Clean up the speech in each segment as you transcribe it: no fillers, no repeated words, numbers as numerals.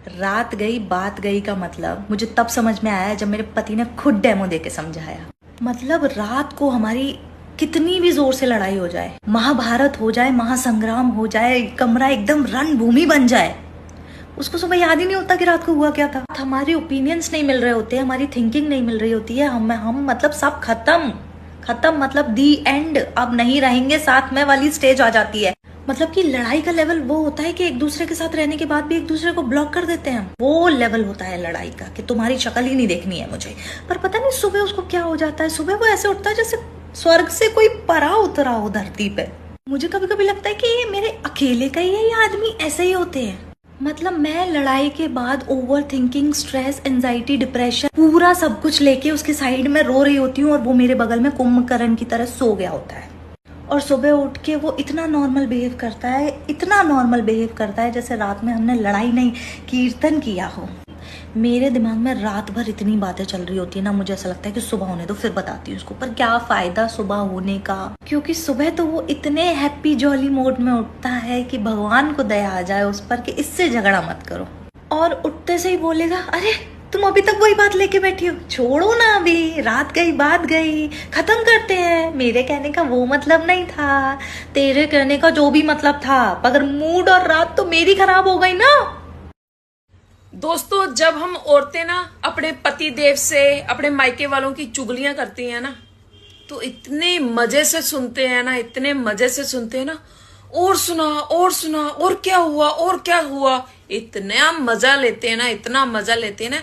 रात गई बात गई का मतलब मुझे तब समझ में आया जब मेरे पति ने खुद डेमो देके समझाया। मतलब रात को हमारी कितनी भी जोर से लड़ाई हो जाए, महाभारत हो जाए, महासंग्राम हो जाए, कमरा एकदम रणभूमि बन जाए, उसको सुबह याद ही नहीं होता कि रात को हुआ क्या था। हमारे ओपिनियंस नहीं मिल रहे होते, हमारी थिंकिंग नहीं मिल रही होती है, हम मतलब सब खत्म मतलब दी एंड, अब नहीं रहेंगे साथ में वाली स्टेज आ जाती है। मतलब कि लड़ाई का लेवल वो होता है कि एक दूसरे के साथ रहने के बाद भी एक दूसरे को ब्लॉक कर देते हैं। वो लेवल होता है लड़ाई का कि तुम्हारी शक्ल ही नहीं देखनी है मुझे। पर पता नहीं सुबह उसको क्या हो जाता है, सुबह वो ऐसे उठता है जैसे स्वर्ग से कोई परा उतरा हो धरती पे। मुझे कभी कभी लगता है कि ये मेरे अकेले का ही है, ये आदमी ऐसे ही होते हैं। मतलब मैं लड़ाई के बाद over thinking, stress, anxiety, depression, पूरा सब कुछ लेके उसके साइड में रो रही होती हूँ और वो मेरे बगल में कुंभकर्ण की तरह सो गया होता है। और सुबह उठ के वो इतना नॉर्मल बिहेव करता है, इतना नॉर्मल बिहेव करता है जैसे रात में हमने लड़ाई नहीं कीर्तन किया हो। मेरे दिमाग में रात भर इतनी बातें चल रही होती है ना, मुझे ऐसा लगता है कि सुबह होने दो फिर बताती हूँ उसको। पर क्या फायदा सुबह होने का, क्योंकि सुबह तो वो इतने हैप्पी जॉली मोड में उठता है कि भगवान को दया आ जाए उस पर कि इससे झगड़ा मत करो। और उठते से ही बोलेगा, अरे तुम अभी तक वही बात लेके बैठी हो, छोड़ो ना, अभी रात गई बात गई, खत्म करते हैं। मेरे कहने का वो मतलब नहीं था, तेरे कहने का जो भी मतलब था, मगर मूड और रात तो मेरी खराब हो गई ना। दोस्तों, जब हम औरतें ना अपने पति देव से, अपने मायके वालों की चुगलियां करती हैं ना, तो इतने मजे से सुनते हैं ना, इतने मजे से सुनते हैं ना, और सुना और क्या हुआ, इतना मजा लेते हैं ना, इतना मजा लेते हैं ना।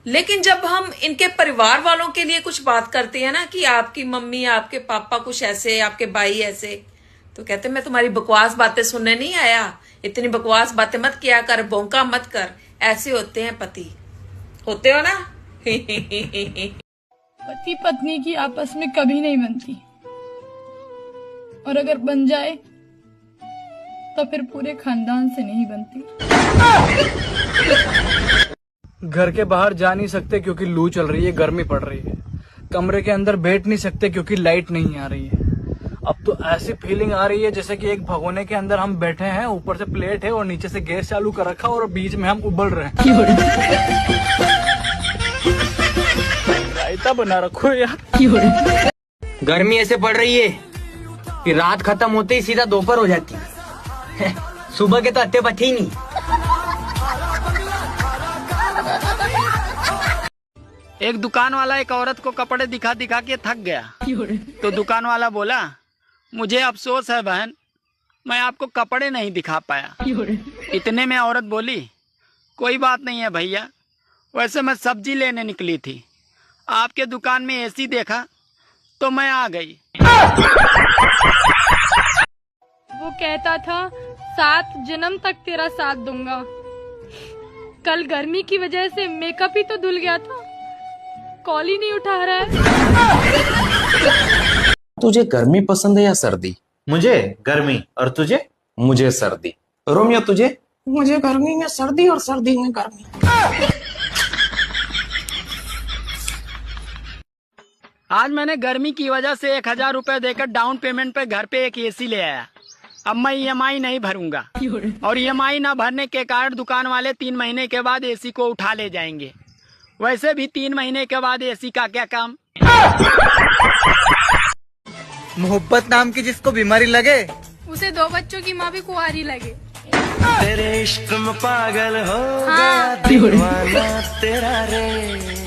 लेकिन जब हम इनके परिवार वालों के लिए कुछ बात करते हैं ना कि आपकी मम्मी, आपके पापा कुछ ऐसे, आपके भाई ऐसे, तो कहते हैं मैं तुम्हारी बकवास बातें सुनने नहीं आया, इतनी बकवास बातें मत किया कर, भौंका मत कर। ऐसे होते हैं पति, होते हो ना। पति पत्नी की आपस में कभी नहीं बनती, और अगर बन जाए तो फिर पूरे खानदान से नहीं बनती। घर के बाहर जा नहीं सकते क्योंकि लू चल रही है, गर्मी पड़ रही है। कमरे के अंदर बैठ नहीं सकते क्योंकि लाइट नहीं आ रही है। अब तो ऐसी फीलिंग आ रही है जैसे कि एक भगोने के अंदर हम बैठे हैं, ऊपर से प्लेट है और नीचे से गैस चालू कर रखा और बीच में हम उबल रहे हैं। रायता बना रखो यार। गर्मी ऐसे पड़ रही है कि रात खत्म होते ही सीधा दोपहर हो जाती है। सुबह के तो अत्ते पथे ही नहीं। एक दुकान वाला एक औरत को कपड़े दिखा दिखा के थक गया, तो दुकान वाला बोला, मुझे अफसोस है बहन, मैं आपको कपड़े नहीं दिखा पाया। इतने में औरत बोली, कोई बात नहीं है भैया, वैसे मैं सब्जी लेने निकली थी, आपके दुकान में एसी देखा तो मैं आ गई। वो कहता था 7 जन्म तक तेरा साथ दूंगा। कल गर्मी की वजह से मेकअप ही तो धुल गया था, कॉल ही नहीं उठा रहा है। तुझे गर्मी पसंद है या सर्दी? मुझे गर्मी। और तुझे? मुझे सर्दी। रोमियो तुझे? मुझे गर्मी में सर्दी और सर्दी में गर्मी। आज मैंने गर्मी की वजह से 1000 रुपए देकर डाउन पेमेंट पे घर पे एक एसी ले आया। अब मैं EMI नहीं भरूंगा, और EMI ना भरने के कारण दुकान वाले 3 महीने के बाद एसी को उठा ले जाएंगे। वैसे भी 3 महीने के बाद एसी का क्या काम। मोहब्बत नाम की जिसको बीमारी लगे, उसे 2 बच्चों की माँ भी कुंवारी लगे। तेरे इश्क में पागल हो गया दीवाना तेरा रे।